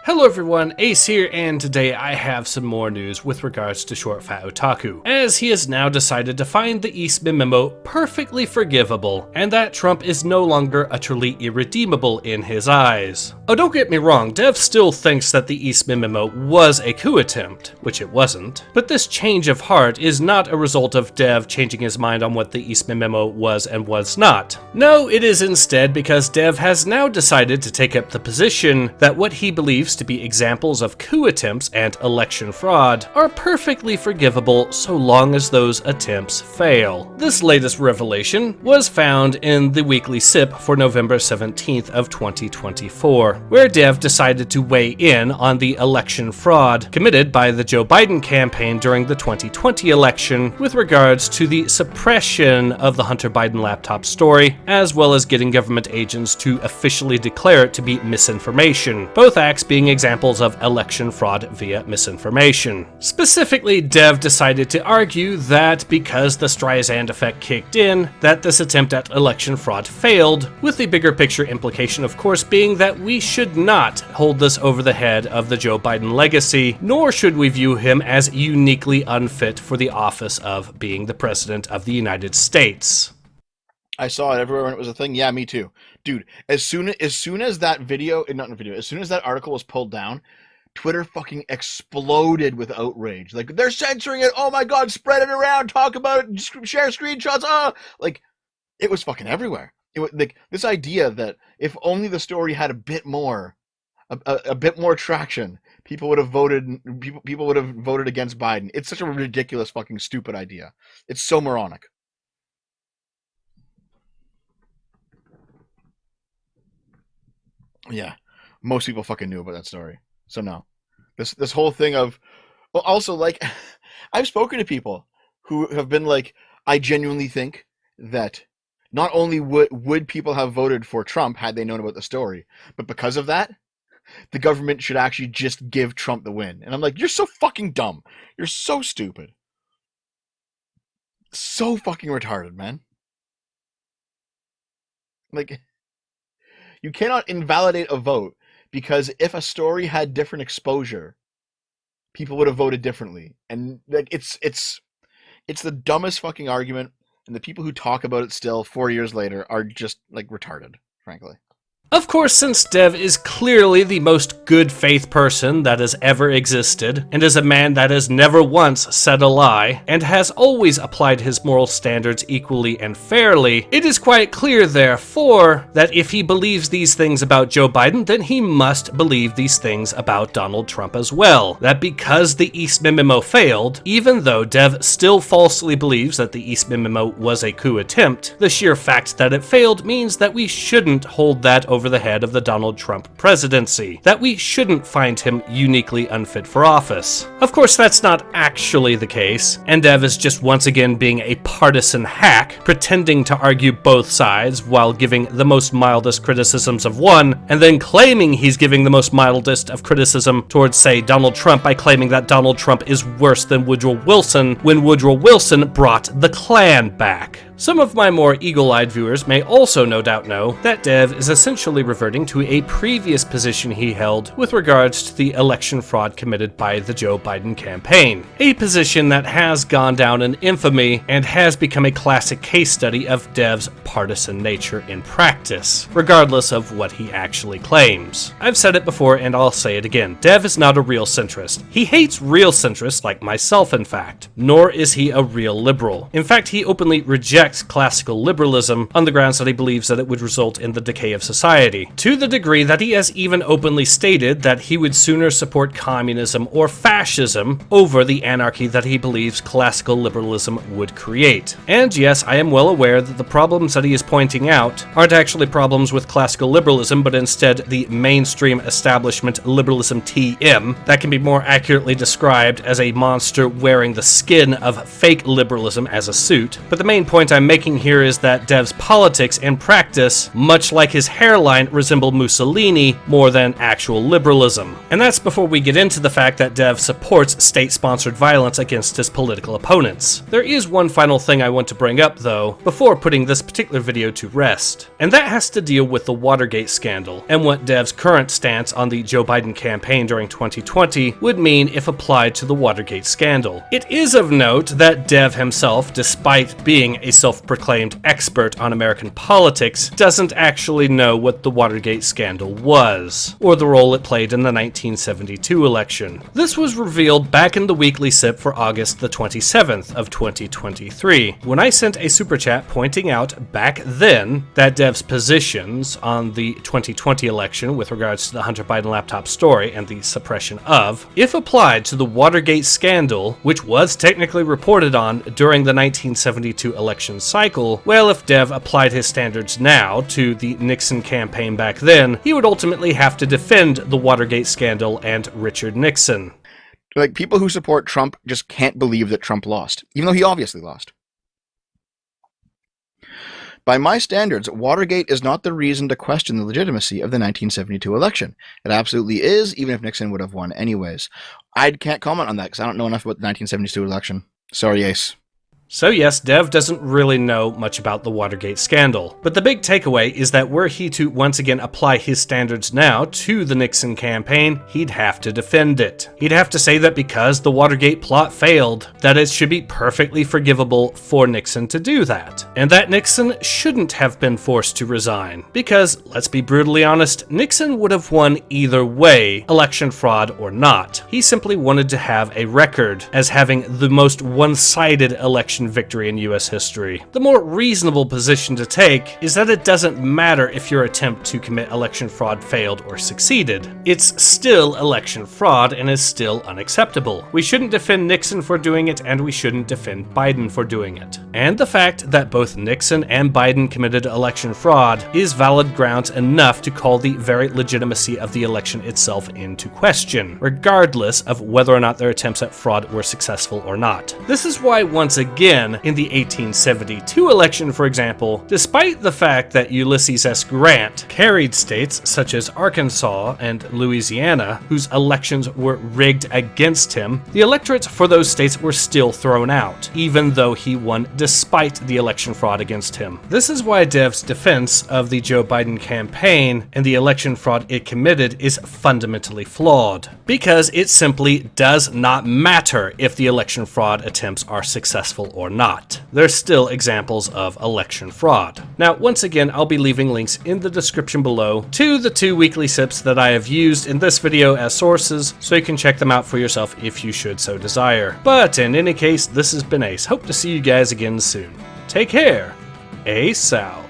Hello everyone, Ace here, and today I have some more news with regards to short Fat Otaku, as he has now decided to find the Eastman Memo perfectly forgivable, and that Trump is no longer utterly irredeemable in his eyes. Oh, don't get me wrong, Dev still thinks that the Eastman Memo was a coup attempt, which it wasn't, but this change of heart is not a result of Dev changing his mind on what the Eastman Memo was and was not. No, it is instead because Dev has now decided to take up the position that what he believes to be examples of coup attempts and election fraud are perfectly forgivable so long as those attempts fail. This latest revelation was found in the weekly SIP for November 17th of 2024, where Dev decided to weigh in on the election fraud committed by the Joe Biden campaign during the 2020 election with regards to the suppression of the Hunter Biden laptop story, as well as getting government agents to officially declare it to be misinformation, both acts being examples of election fraud via misinformation. Specifically, Dev decided to argue that because the Streisand effect kicked in, that this attempt at election fraud failed, with the bigger picture implication of course being that we should not hold this over the head of the Joe Biden legacy, nor should we view him as uniquely unfit for the office of being the President of the United States. I saw it everywhere when it was a thing. Yeah, me too. Dude, as soon as that video, as soon as that article was pulled down, Twitter fucking exploded with outrage. Like, they're censoring it. Oh my God, spread it around, talk about it, share screenshots. Like, it was fucking everywhere. It was like this idea that if only the story had a bit more traction, people would have voted against Biden. It's such a ridiculous fucking stupid idea. It's so moronic. Yeah, most people fucking knew about that story. So no, this whole thing of, well, also like, I've spoken to people who have been like, I genuinely think that not only would people have voted for Trump had they known about the story, but because of that, the government should actually just give Trump the win. And I'm like, you're so fucking dumb. You're so stupid. So fucking retarded, man. Like, you cannot invalidate a vote because if a story had different exposure, people would have voted differently. And like it's the dumbest fucking argument, and the people who talk about it still 4 years later are just like retarded, frankly. Of course, since Dev is clearly the most good faith person that has ever existed, and is a man that has never once said a lie, and has always applied his moral standards equally and fairly, it is quite clear, therefore, that if he believes these things about Joe Biden, then he must believe these things about Donald Trump as well. That because the Eastman Memo failed, even though Dev still falsely believes that the Eastman Memo was a coup attempt, the sheer fact that it failed means that we shouldn't hold that over the head of the Donald Trump presidency, that we shouldn't find him uniquely unfit for office. Of course, that's not actually the case, and Dev is just once again being a partisan hack, pretending to argue both sides while giving the most mildest criticisms of one, and then claiming he's giving the most mildest of criticism towards, say, Donald Trump by claiming that Donald Trump is worse than Woodrow Wilson when Woodrow Wilson brought the Klan back. Some of my more eagle-eyed viewers may also no doubt know that Dev is essentially reverting to a previous position he held with regards to the election fraud committed by the Joe Biden campaign, a position that has gone down in infamy and has become a classic case study of Dev's partisan nature in practice, regardless of what he actually claims. I've said it before and I'll say it again, Dev is not a real centrist. He hates real centrists like myself, in fact, nor is he a real liberal. In fact, he openly rejects classical liberalism on the grounds that he believes that it would result in the decay of society, to the degree that he has even openly stated that he would sooner support communism or fascism over the anarchy that he believes classical liberalism would create. And yes, I am well aware that the problems that he is pointing out aren't actually problems with classical liberalism, but instead the mainstream establishment liberalism TM, that can be more accurately described as a monster wearing the skin of fake liberalism as a suit. But the main point I'm making here is that Dev's politics and practice, much like his hairline, resemble Mussolini more than actual liberalism. And that's before we get into the fact that Dev supports state-sponsored violence against his political opponents. There is one final thing I want to bring up, though, before putting this particular video to rest, and that has to deal with the Watergate scandal, and what Dev's current stance on the Joe Biden campaign during 2020 would mean if applied to the Watergate scandal. It is of note that Dev himself, despite being a self-proclaimed expert on American politics, doesn't actually know what the Watergate scandal was, or the role it played in the 1972 election. This was revealed back in the weekly SIP for August the 27th of 2023, when I sent a super chat pointing out back then that Dev's positions on the 2020 election with regards to the Hunter Biden laptop story and the suppression of, if applied to the Watergate scandal, which was technically reported on during the 1972 election cycle, well, if Dev applied his standards now to the Nixon campaign back then, he would ultimately have to defend the Watergate scandal and Richard Nixon. Like, people who support Trump just can't believe that Trump lost, even though he obviously lost. By my standards, Watergate is not the reason to question the legitimacy of the 1972 election. It absolutely is, even if Nixon would have won anyways. I can't comment on that because I don't know enough about the 1972 election. Sorry, Ace. So yes, Dev doesn't really know much about the Watergate scandal, but the big takeaway is that were he to once again apply his standards now to the Nixon campaign, he'd have to defend it. He'd have to say that because the Watergate plot failed, that it should be perfectly forgivable for Nixon to do that, and that Nixon shouldn't have been forced to resign. Because, let's be brutally honest, Nixon would have won either way, election fraud or not. He simply wanted to have a record as having the most one-sided election victory in US history. The more reasonable position to take is that it doesn't matter if your attempt to commit election fraud failed or succeeded. It's still election fraud and is still unacceptable. We shouldn't defend Nixon for doing it, and we shouldn't defend Biden for doing it. And the fact that both Nixon and Biden committed election fraud is valid grounds enough to call the very legitimacy of the election itself into question, regardless of whether or not their attempts at fraud were successful or not. This is why, once again, in the 1872 election, for example, despite the fact that Ulysses S. Grant carried states such as Arkansas and Louisiana, whose elections were rigged against him, the electorates for those states were still thrown out, even though he won despite the election fraud against him. This is why Dev's defense of the Joe Biden campaign and the election fraud it committed is fundamentally flawed, because it simply does not matter if the election fraud attempts are successful or not. There's still examples of election fraud. Now, once again, I'll be leaving links in the description below to the 2 weekly SIPs that I have used in this video as sources, so you can check them out for yourself if you should so desire. But in any case, this has been Ace. Hope to see you guys again soon. Take care. Ace out.